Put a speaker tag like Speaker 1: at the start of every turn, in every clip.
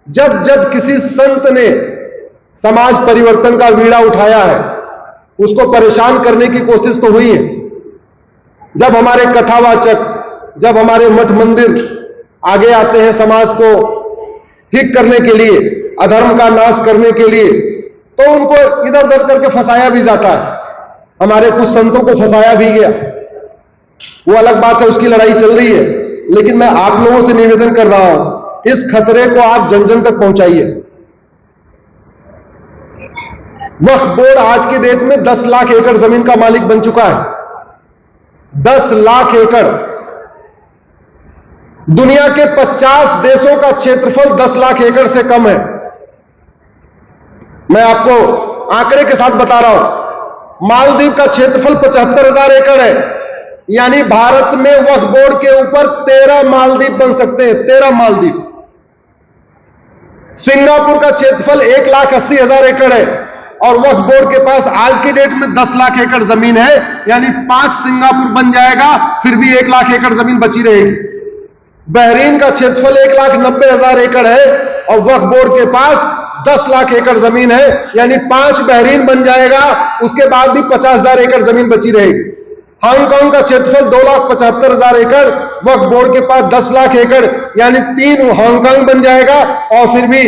Speaker 1: जब जब किसी संत ने समाज परिवर्तन का बीड़ा उठाया है, उसको परेशान करने की कोशिश तो हुई है। जब हमारे कथावाचक, जब हमारे मठ मंदिर आगे आते हैं समाज को ठीक करने के लिए, अधर्म का नाश करने के लिए, तो उनको इधर उधर करके फंसाया भी जाता है। हमारे कुछ संतों को फंसाया भी गया, वो अलग बात है, उसकी लड़ाई चल रही है। लेकिन मैं आप लोगों से निवेदन कर रहा हूं, इस खतरे को आप जन जन तक पहुंचाइए। वक्फ बोर्ड आज की डेट में 10 लाख एकड़ जमीन का मालिक बन चुका है। 10 लाख एकड़। दुनिया के 50 देशों का क्षेत्रफल 10 लाख एकड़ से कम है। मैं आपको आंकड़े के साथ बता रहा हूं, मालदीव का क्षेत्रफल 75,000 एकड़ है। यानी भारत में वक्फ बोर्ड के ऊपर 13 मालदीव बन सकते हैं, 13 मालदीव। सिंगापुर का क्षेत्रफल 1,80,000 एकड़ है और वक्फ बोर्ड के पास आज की डेट में 10 लाख एकड़ जमीन है। यानी 5 सिंगापुर बन जाएगा, फिर भी 1 लाख एकड़ जमीन बची रहेगी। बहरीन का क्षेत्रफल 1,90,000 एकड़ है और वक्फ बोर्ड के पास 10 लाख एकड़ जमीन है। यानी 5 बहरीन बन जाएगा, उसके बाद भी 50,000 एकड़ जमीन बची रहेगी। हांगकांग का क्षेत्रफल 2,75,000 एकड़, वक्फ बोर्ड के पास 10 लाख एकड़, यानी 3 हांगकांग बन जाएगा और फिर भी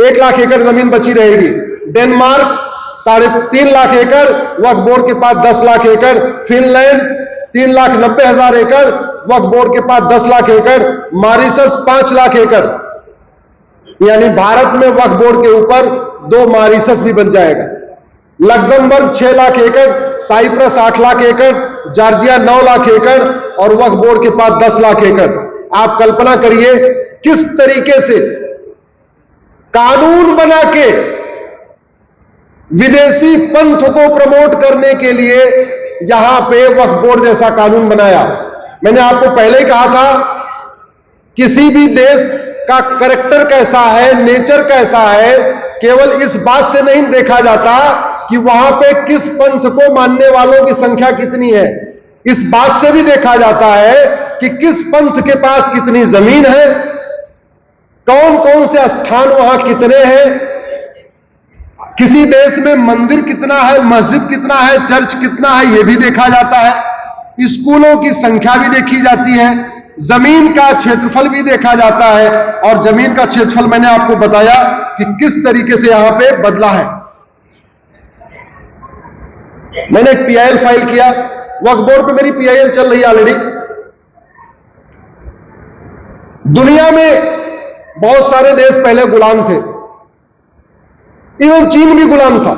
Speaker 1: 1 लाख एकड़ जमीन बची रहेगी। डेनमार्क 3.5 लाख एकड़, वक्फ बोर्ड के पास 10 लाख एकड़। फिनलैंड 3,90,000 एकड़, वक्फ बोर्ड के पास 10 लाख एकड़। मॉरिशस 5 लाख एकड़। यानी भारत में वक्फ बोर्ड के ऊपर 2 मॉरिशस भी बन जाएगा। लग्जमबर्ग 6 लाख एकड़, साइप्रस 8 लाख एकड़, जॉर्जिया 9 लाख एकड़ और वक्फ बोर्ड के पास 10 लाख एकड़। आप कल्पना करिए किस तरीके से कानून बना के विदेशी पंथ को प्रमोट करने के लिए यहां पे वक्फ बोर्ड जैसा कानून बनाया। मैंने आपको पहले ही कहा था, किसी भी देश का कैरेक्टर कैसा है, नेचर कैसा है, केवल इस बात से नहीं देखा जाता कि वहां पे किस पंथ को मानने वालों की संख्या कितनी है। इस बात से भी देखा जाता है कि किस पंथ के पास कितनी जमीन है, कौन कौन से स्थान वहां कितने हैं, किसी देश में मंदिर कितना है, मस्जिद कितना है, चर्च कितना है, यह भी देखा जाता है। स्कूलों की संख्या भी देखी जाती है, जमीन का क्षेत्रफल भी देखा जाता है। और जमीन का क्षेत्रफल मैंने आपको बताया कि किस तरीके से यहां पे बदला है। मैंने एक पीआईएल फाइल किया, वक्फ बोर्ड पे मेरी पीआईएल चल रही है ऑलरेडी। दुनिया में बहुत सारे देश पहले गुलाम थे, इवन चीन भी गुलाम था।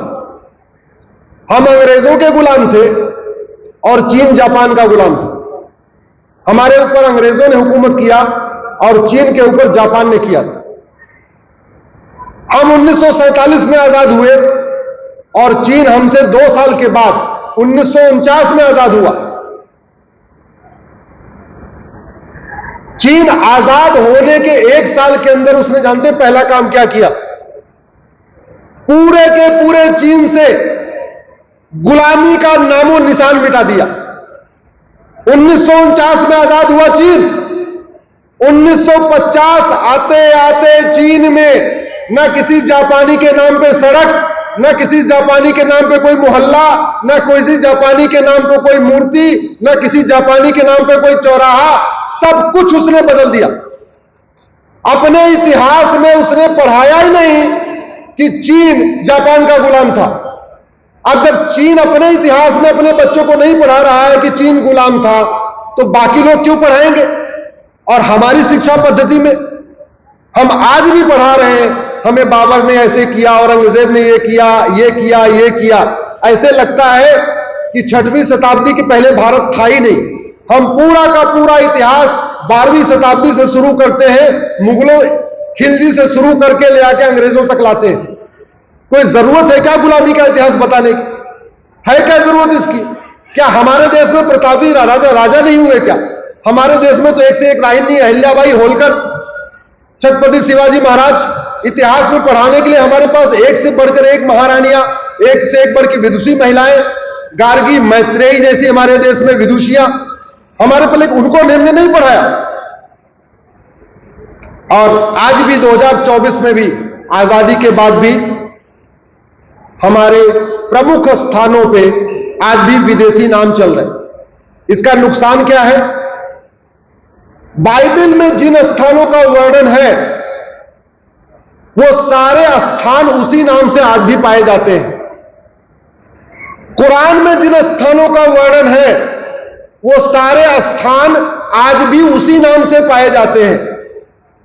Speaker 1: हम अंग्रेजों के गुलाम थे और चीन जापान का गुलाम था। हमारे ऊपर अंग्रेजों ने हुकूमत किया और चीन के ऊपर जापान ने किया था। हम 1947 में आजाद हुए और चीन हमसे 2 साल के बाद 1949 में आजाद हुआ। चीन आजाद होने के 1 साल के अंदर उसने जानते पहला काम क्या किया? पूरे के पूरे चीन से गुलामी का नामो निशान मिटा दिया। 1949 में आजाद हुआ चीन। 1950 आते आते चीन में न किसी जापानी के नाम पे सड़क, न किसी जापानी के नाम पे कोई मोहल्ला, न किसी जापानी के नाम पे कोई मूर्ति, न किसी जापानी के नाम पे कोई चौराहा, सब कुछ उसने बदल दिया। अपने इतिहास में उसने पढ़ाया ही नहीं कि चीन जापान का गुलाम था। अब जब चीन अपने इतिहास में अपने बच्चों को नहीं पढ़ा रहा है कि चीन गुलाम था, तो बाकी लोग क्यों पढ़ाएंगे? और हमारी शिक्षा पद्धति में हम आज भी पढ़ा रहे हैं, हमें बाबर ने ऐसे किया, औरंगजेब ने ये किया, ये किया, ये किया। ऐसे लगता है कि 6वीं शताब्दी के पहले भारत था ही नहीं। हम पूरा का पूरा इतिहास 12वीं शताब्दी से शुरू करते हैं, मुगलों खिलजी से शुरू करके ले आके अंग्रेजों तक लाते हैं। कोई जरूरत है क्या गुलामी का इतिहास बताने की? है क्या जरूरत इसकी? क्या हमारे देश में प्रतापी राजा नहीं हुए क्या? हमारे देश में तो एक से एक रानी अहिल्याबाई होलकर, छत्रपति शिवाजी महाराज, इतिहास में पढ़ाने के लिए हमारे पास एक से बढ़कर एक महारानियां, एक से एक बढ़ की विदुषी महिलाएं, गार्गी मैत्रेयी जैसी हमारे देश में विदुषियां हमारे पर, उनको हमने नहीं पढ़ाया। और आज भी 2024 में भी, आजादी के बाद भी हमारे प्रमुख स्थानों पे आज भी विदेशी नाम चल रहे हैं। इसका नुकसान क्या है? बाइबल में जिन स्थानों का वर्णन है वो सारे स्थान उसी नाम से आज भी पाए जाते हैं। कुरान में जिन स्थानों का वर्णन है वो सारे स्थान आज भी उसी नाम से पाए जाते हैं।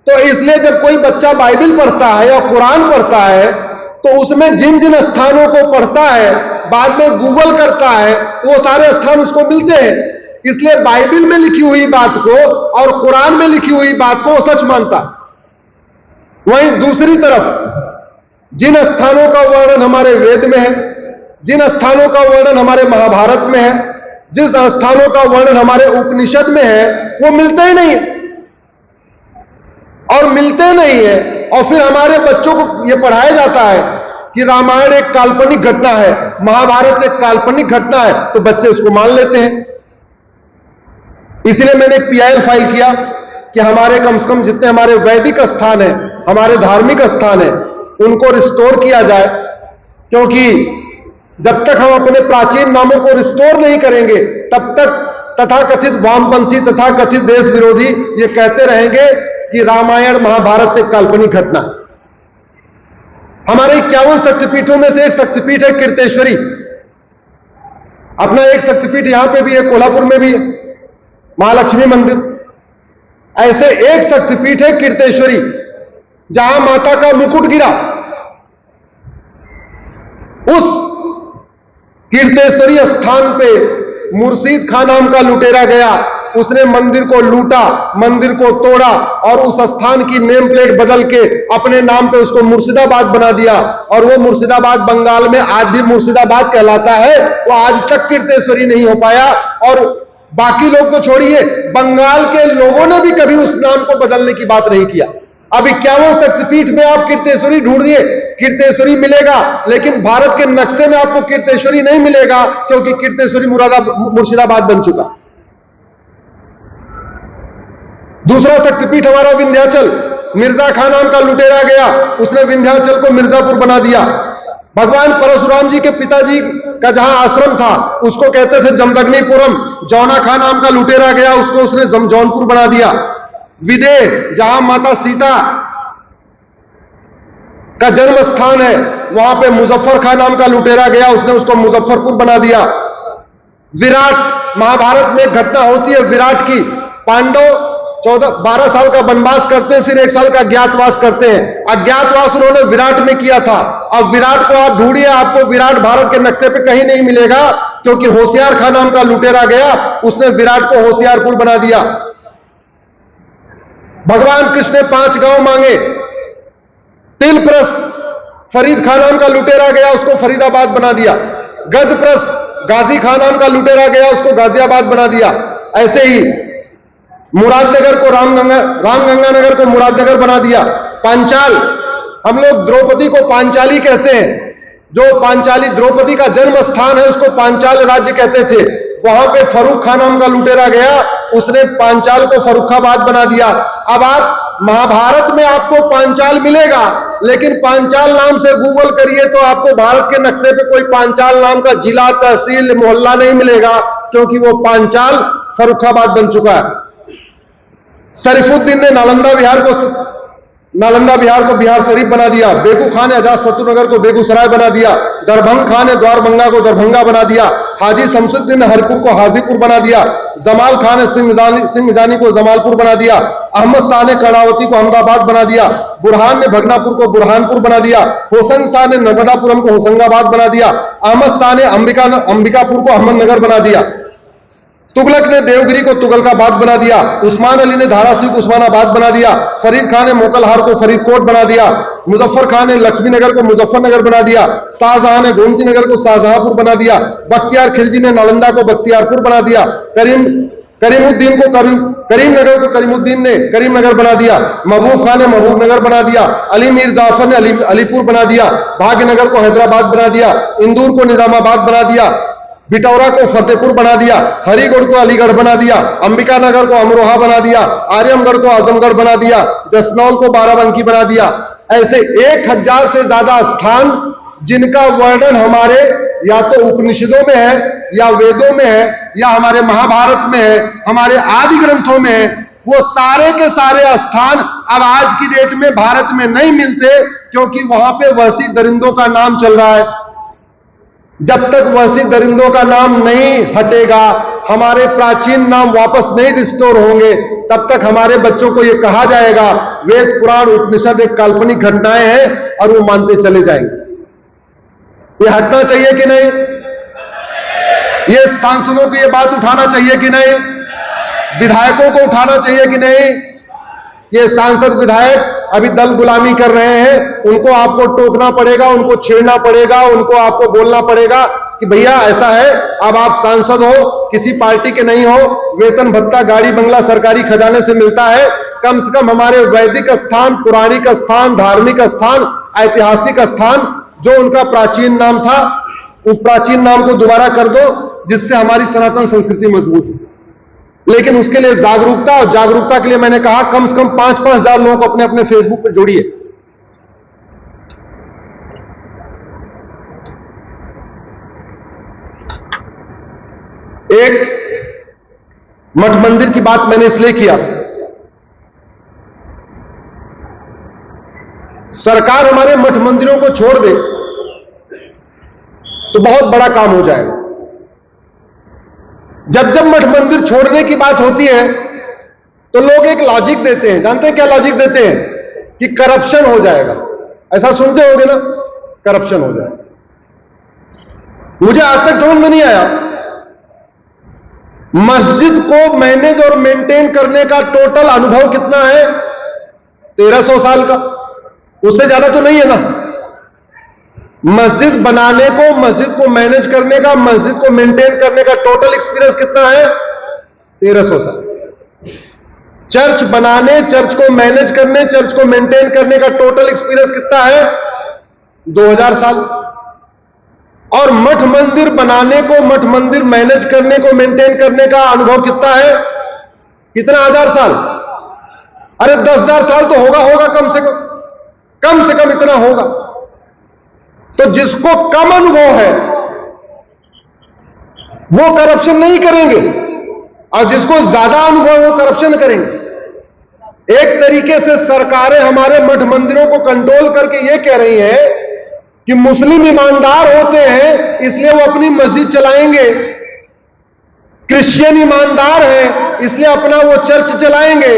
Speaker 1: तो इसलिए जब कोई बच्चा बाइबल पढ़ता है या कुरान पढ़ता है तो उसमें जिन जिन स्थानों को पढ़ता है, बाद में गूगल करता है तो वो सारे स्थान उसको मिलते हैं। इसलिए बाइबल में लिखी हुई बात को और कुरान में लिखी हुई बात को वो सच मानता है। वहीं दूसरी तरफ जिन स्थानों का वर्णन हमारे वेद में है, जिन स्थानों का वर्णन हमारे महाभारत में है, जिस स्थानों का वर्णन हमारे उपनिषद में है, वो मिलते ही नहीं है। और मिलते नहीं है और फिर हमारे बच्चों को यह पढ़ाया जाता है कि रामायण एक काल्पनिक घटना है, महाभारत एक काल्पनिक घटना है, तो बच्चे उसको मान लेते हैं। इसलिए मैंने एक PIL फाइल किया कि हमारे कम से कम जितने हमारे वैदिक स्थान है, हमारे धार्मिक स्थान है, उनको रिस्टोर किया जाए। क्योंकि जब तक हम अपने प्राचीन नामों को रिस्टोर नहीं करेंगे तब तक तथाकथित वामपंथी, तथाकथित देश विरोधी ये कहते रहेंगे कि रामायण महाभारत एक काल्पनिक घटना। हमारे 51 शक्तिपीठों में से एक शक्तिपीठ है कीर्तेश्वरी। अपना एक शक्तिपीठ यहां पे भी है, कोल्हापुर में भी है, महालक्ष्मी मंदिर। ऐसे एक शक्तिपीठ है कीर्तेश्वरी, जहां माता का मुकुट गिरा। उस कीर्तेश्वरी स्थान पे मुर्शीद खां नाम का लुटेरा गया। उसने मंदिर को लूटा, मंदिर को तोड़ा और उस स्थान की नेम प्लेट बदल के अपने नाम पे उसको मुर्शिदाबाद बना दिया। और वो मुर्शिदाबाद बंगाल में आज भी मुर्शिदाबाद कहलाता है। वो आज तक कीर्तेश्वरी नहीं हो पाया। और बाकी लोग तो छोड़िए, बंगाल के लोगों ने भी कभी उस नाम को बदलने की बात नहीं किया। अब 51 शक्तिपीठ में आप कीर्तेश्वरी ढूंढिए, कीर्तेश्वरी मिलेगा, लेकिन भारत के नक्शे में आपको कीर्तेश्वरी नहीं मिलेगा, क्योंकि कीर्तेश्वरी मुर्शिदाबाद बन चुका। दूसरा शक्तिपीठ हमारा विंध्याचल। मिर्जा खां नाम का लुटेरा गया, उसने विंध्याचल को मिर्जापुर बना दिया। भगवान परशुराम जी के पिताजी का जहां आश्रम था उसको कहते थे जमदग्निपुरम। जौना खां नाम का लुटेरा गया, उसको उसने जौनपुर बना दिया। विदेह, जहां माता सीता का जन्म स्थान है, वहां पे मुजफ्फर खां नाम का लुटेरा गया, उसने उसको मुजफ्फरपुर बना दिया। विराट, महाभारत में एक घटना होती है विराट की। पांडव 12 साल का वनवास करते हैं, फिर 1 साल का अज्ञातवास करते हैं। अज्ञातवास उन्होंने विराट में किया था। अब विराट को आप ढूंढिए, आपको विराट भारत के नक्शे पे कहीं नहीं मिलेगा, क्योंकि होशियार खां नाम का लुटेरा गया, उसने विराट को होशियारपुर बना दिया। भगवान कृष्ण ने 5 गांव मांगे। तिलप्रस, फरीद खां नाम का लुटेरा गया, उसको फरीदाबाद बना दिया। गजप्रस, गाजी खां नाम का लुटेरा गया, उसको गाजियाबाद बना दिया। ऐसे ही मुरादनगर को रामगंगा नगर को मुरादनगर बना दिया। पांचाल, हम लोग द्रौपदी को पांचाली कहते हैं। जो पांचाली द्रौपदी का जन्म स्थान है उसको पांचाल राज्य कहते थे। वहां पे फर्रुख खां नाम का लुटेरा गया, उसने पांचाल को फर्रुखाबाद बना दिया। अब आप महाभारत में आपको पांचाल मिलेगा, लेकिन पांचाल नाम से गूगल करिए तो आपको भारत के नक्शे पे कोई पांचाल नाम का जिला, तहसील, मोहल्ला नहीं मिलेगा, क्योंकि वो पांचाल फर्रुखाबाद बन चुका है। शरीफुद्दीन ने नालंदा बिहार को बिहार शरीफ बना दिया। बेगू खां ने अजातशत्रु नगर को बेगूसराय बना दिया। दरभंग खां ने द्वारभंगा को दरभंगा बना दिया। हाजी शमसुद्दीन ने हरपुर को हाजीपुर बना दिया। जमाल खां ने सिंहजानी को जमालपुर बना दिया। अहमद शाह ने कर्णावती को अहमदाबाद बना दिया। बुरहान ने भगनापुर को बुरहानपुर बना दिया। होशंग शाह ने नर्मदापुरम को होशंगाबाद बना दिया। अहमद शाह ने अंबिकापुर को अहमदनगर बना दिया। तुगलक ने देवगिरी को तुगलकाबाद बना दिया। उस्मान अली ने धाराशिव को उस्मानाबाद बना दिया। फरीद खान ने मोकलहार को फरीदकोट बना दिया। मुजफ्फर खान ने लक्ष्मीनगर को मुजफ्फरनगर बना दिया। शाहजहां ने गोमती नगर को शाहजहांपुर बना दिया। बख्तियार खिलजी ने नालंदा को बख्तियारपुर बना दिया। करीमुद्दीन को करीमनगर को करीमुद्दीन ने करीमनगर बना दिया। महबूब खान ने महबूबनगर बना दिया। अली मीर जाफर ने अलीपुर बना दिया। भाग्यनगर को हैदराबाद बना दिया। इंदौर को निजामाबाद बना दिया। बिटौरा को फतेहपुर बना दिया, हरिगढ़ को अलीगढ़ बना दिया, अंबिका नगर को अमरोहा बना दिया, आर्यमगढ़ को आजमगढ़ बना दिया, जसनौल को बाराबंकी बना दिया। ऐसे 1000 से ज्यादा स्थान जिनका वर्णन हमारे या तो उपनिषदों में है, या वेदों में है, या हमारे महाभारत में है, हमारे आदि ग्रंथों में है, वो सारे के सारे स्थान अब आज की डेट में भारत में नहीं मिलते, क्योंकि वहां पे वहशी दरिंदों का नाम चल रहा है। जब तक वहशी दरिंदों का नाम नहीं हटेगा, हमारे प्राचीन नाम वापस नहीं रिस्टोर होंगे, तब तक हमारे बच्चों को यह कहा जाएगा वेद पुराण उपनिषद एक काल्पनिक घटनाएं हैं, और वो मानते चले जाएंगे। ये हटना चाहिए कि नहीं? ये सांसदों को ये बात उठाना चाहिए कि नहीं? विधायकों को उठाना चाहिए कि नहीं? ये सांसद विधायक अभी दल गुलामी कर रहे हैं, उनको आपको टोकना पड़ेगा, उनको छेड़ना पड़ेगा, उनको आपको बोलना पड़ेगा कि भैया ऐसा है, अब आप सांसद हो, किसी पार्टी के नहीं हो, वेतन भत्ता गाड़ी बंगला सरकारी खजाने से मिलता है, कम से कम हमारे वैदिक स्थान, पौराणिक स्थान, धार्मिक स्थान, ऐतिहासिक स्थान जो उनका प्राचीन नाम था, उस प्राचीन नाम को दोबारा कर दो, जिससे हमारी सनातन संस्कृति मजबूत हो। लेकिन उसके लिए जागरूकता, और जागरूकता के लिए मैंने कहा कम से कम 5-5 हजार लोगों को अपने अपने फेसबुक पर जोड़िए। एक मठ मंदिर की बात मैंने इसलिए किया, सरकार हमारे मठ मंदिरों को छोड़ दे तो बहुत बड़ा काम हो जाएगा। जब जब मठ मंदिर छोड़ने की बात होती है तो लोग एक लॉजिक देते हैं, जानते हैं क्या लॉजिक देते हैं? कि करप्शन हो जाएगा। ऐसा सुनते होंगे ना, करप्शन हो जाएगा। मुझे आज तक समझ में नहीं आया, मस्जिद को मैनेज और मेंटेन करने का टोटल अनुभव कितना है? 1300 साल का, उससे ज्यादा तो नहीं है ना। मस्जिद बनाने को, मस्जिद को मैनेज करने का, मस्जिद को मेंटेन करने का टोटल एक्सपीरियंस कितना है? 1300 साल। चर्च बनाने, चर्च को मैनेज करने, चर्च को मेंटेन करने का टोटल एक्सपीरियंस कितना है? 2000 साल। और मठ मंदिर बनाने को, मठ मंदिर मैनेज करने को, मेंटेन करने का अनुभव कितना है? कितना 1000 साल? अरे 10,000 साल तो होगा कम से कम इतना होगा। तो जिसको कम अनुभव है वो करप्शन नहीं करेंगे, और जिसको ज्यादा अनुभव है वो करप्शन करेंगे। एक तरीके से सरकारें हमारे मठ मंदिरों को कंट्रोल करके ये कह रही हैं कि मुस्लिम ईमानदार होते हैं इसलिए वो अपनी मस्जिद चलाएंगे, क्रिश्चियन ईमानदार हैं इसलिए अपना वो चर्च चलाएंगे,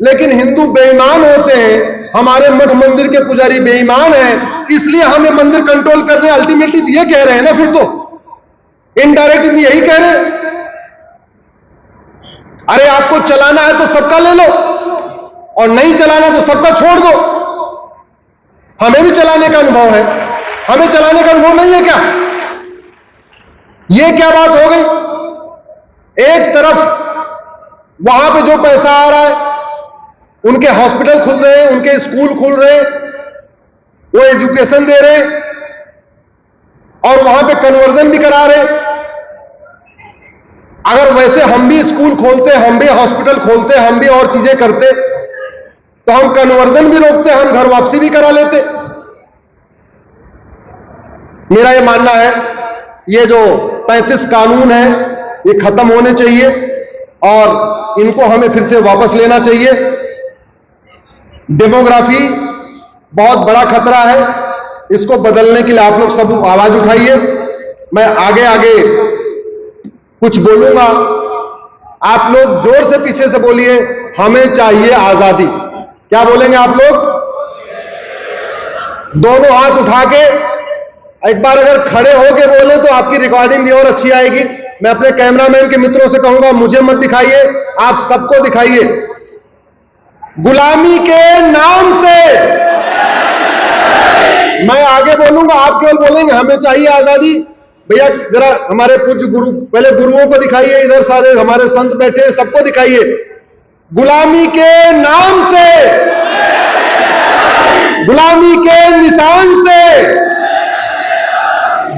Speaker 1: लेकिन हिंदू बेईमान होते हैं, हमारे मठ मंदिर के पुजारी बेईमान हैं, इसलिए हमें मंदिर कंट्रोल करने। अल्टीमेटली ये कह रहे हैं ना, फिर तो इनडायरेक्टली यही कह रहे हैं। अरे आपको चलाना है तो सबका ले लो, और नहीं चलाना तो सबका छोड़ दो। हमें भी चलाने का अनुभव है, हमें चलाने का अनुभव नहीं है क्या? यह क्या बात हो गई? एक तरफ वहां पे जो पैसा आ रहा है, उनके हॉस्पिटल खुल रहे हैं, उनके स्कूल खुल रहे हैं, वो एजुकेशन दे रहे हैं, और वहां पे कन्वर्जन भी करा रहे हैं। अगर वैसे हम भी स्कूल खोलते, हम भी हॉस्पिटल खोलते, हम भी और चीजें करते, तो हम कन्वर्जन भी रोकते, हम घर वापसी भी करा लेते। मेरा ये मानना है ये जो 35 कानून है ये खत्म होने चाहिए, और इनको हमें फिर से वापस लेना चाहिए। डेमोग्राफी बहुत बड़ा खतरा है, इसको बदलने के लिए आप लोग सब आवाज उठाइए। मैं आगे आगे कुछ बोलूंगा, आप लोग जोर से पीछे से बोलिए, हमें चाहिए आजादी। क्या बोलेंगे आप लोग? दोनों हाथ उठा के एक बार अगर खड़े होके बोले तो आपकी रिकॉर्डिंग भी और अच्छी आएगी। मैं अपने कैमरामैन के मित्रों से कहूंगा, मुझे मत दिखाइए, आप सबको दिखाइए। गुलामी के नाम से मैं आगे बोलूंगा, आप केवल बोलेंगे हमें चाहिए आजादी। भैया जरा हमारे पूज्य गुरु, पहले गुरुओं को दिखाइए, इधर सारे हमारे संत बैठे हैं, सबको दिखाइए। गुलामी के नाम से, गुलामी के निशान से,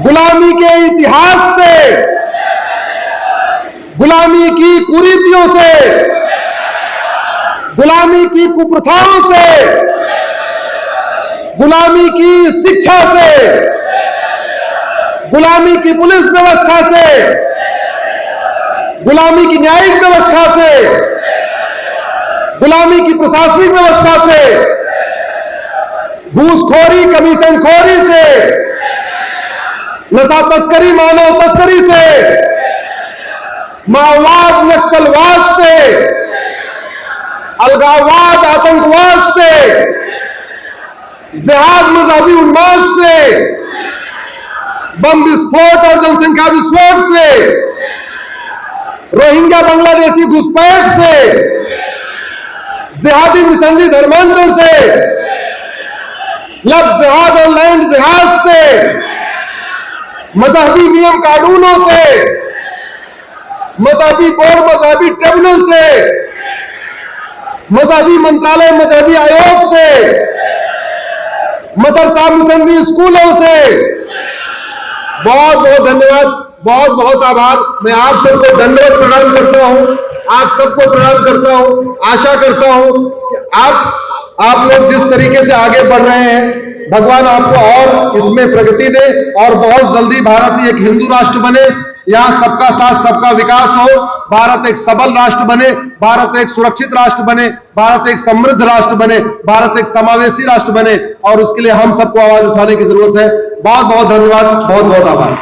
Speaker 1: गुलामी के इतिहास से गुलामी की कुरीतियों से, गुलामी की कुप्रथाओं से, गुलामी की शिक्षा से, गुलामी की पुलिस व्यवस्था से, गुलामी की न्यायिक व्यवस्था से, गुलामी की प्रशासनिक व्यवस्था से, घूसखोरी कमीशनखोरी से, नशा तस्करी मानव तस्करी से, माओवाद नक्सलवाद से, अलगाववाद आतंकवाद से, जिहाद मजहबी उन्माद से, बम विस्फोट और जनसंख्या विस्फोट से, रोहिंग्या बांग्लादेशी घुसपैठ से, जिहादी मिशनरी धर्मांतर से, लव जिहाद और लैंड जिहाद से, मजहबी नियम कानूनों से, मजहबी बोर्ड मजहबी ट्रिब्यूनल से, मजहबी मंत्रालय मजहबी आयोग से, मदरसा मिशनरी स्कूलों से। बहुत बहुत धन्यवाद, बहुत बहुत आभार। मैं आप सबको धन्यवाद प्रणाम करता हूं, आप सबको प्रणाम करता हूं। आशा करता हूं कि आप लोग जिस तरीके से आगे बढ़ रहे हैं, भगवान आपको और इसमें प्रगति दे और बहुत जल्दी भारत एक हिंदू राष्ट्र बने, यहां सबका साथ सबका विकास हो, भारत एक सबल राष्ट्र बने, भारत एक सुरक्षित राष्ट्र बने, भारत एक समृद्ध राष्ट्र बने, भारत एक समावेशी राष्ट्र बने, और उसके लिए हम सबको आवाज उठाने की जरूरत है। बहुत बहुत धन्यवाद, बहुत बहुत आभार।